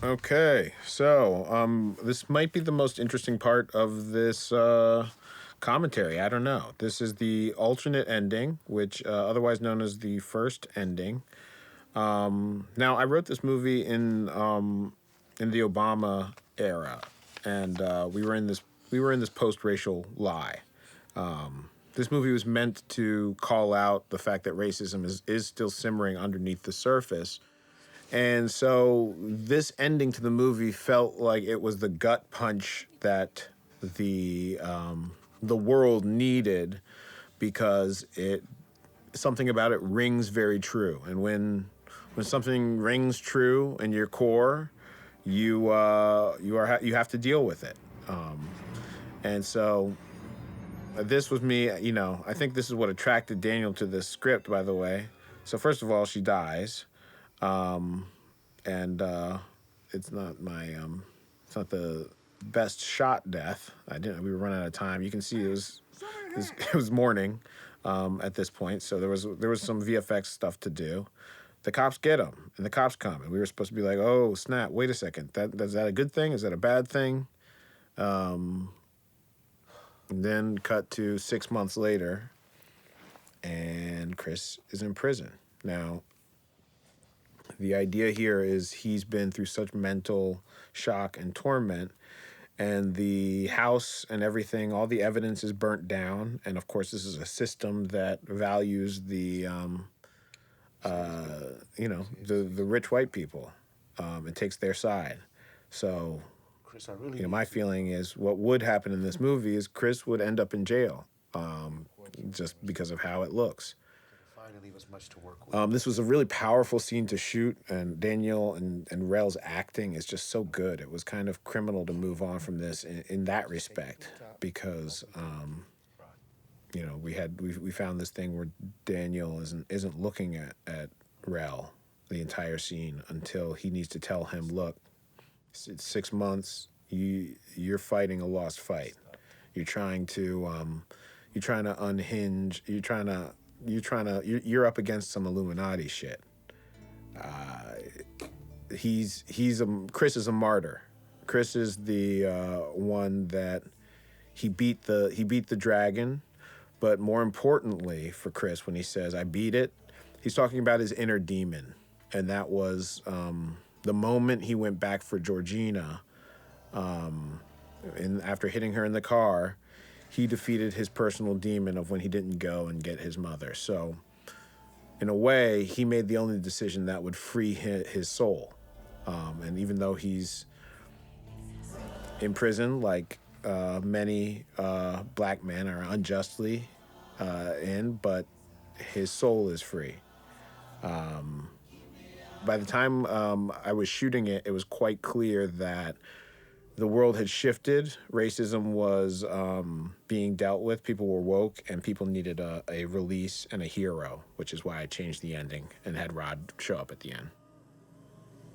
Okay, so this might be the most interesting part of this commentary. I don't know. This is the alternate ending, which otherwise known as the first ending. Now, I wrote this movie in the Obama era, and we were in this post-racial lie. This movie was meant to call out the fact that racism is still simmering underneath the surface. And so this ending to the movie felt like it was the gut punch that the world needed because it something about it rings very true. And when something rings true in your core, you have to deal with it. And so this was me. I think this is what attracted Daniel to this script. By the way, so first of all, she dies. And it's not it's not the best shot death. We were running out of time. You can see it was morning at this point, so there was some VFX stuff to do. The cops get him, and the cops come, and we were supposed to be like, oh snap, wait a second, is that a good thing? Is that a bad thing? And then cut to 6 months later, and Chris is in prison now. The idea here is he's been through such mental shock and torment, and the house and everything, all the evidence is burnt down. And of course, this is a system that values the rich white people. It takes their side. So, my feeling is what would happen in this movie is Chris would end up in jail, just because of how it looks. This was a really powerful scene to shoot, and Daniel and Rel's acting is just so good. It was kind of criminal to move on from this in that respect because, we found this thing where Daniel isn't looking at Rel the entire scene until he needs to tell him, look, it's 6 months. You're fighting a lost fight. You're trying to unhinge. You're up against some Illuminati shit. Chris is a martyr. Chris is the one that he beat the dragon, but more importantly for Chris, when he says I beat it, he's talking about his inner demon, and that was the moment he went back for Georgina, and after hitting her in the car, he defeated his personal demon of when he didn't go and get his mother. So, in a way, he made the only decision that would free his soul. And even though he's in prison, like many black men are unjustly but his soul is free. By the time I was shooting it, it was quite clear that the world had shifted. Racism was being dealt with. People were woke, and people needed a release and a hero, which is why I changed the ending and had Rod show up at the end.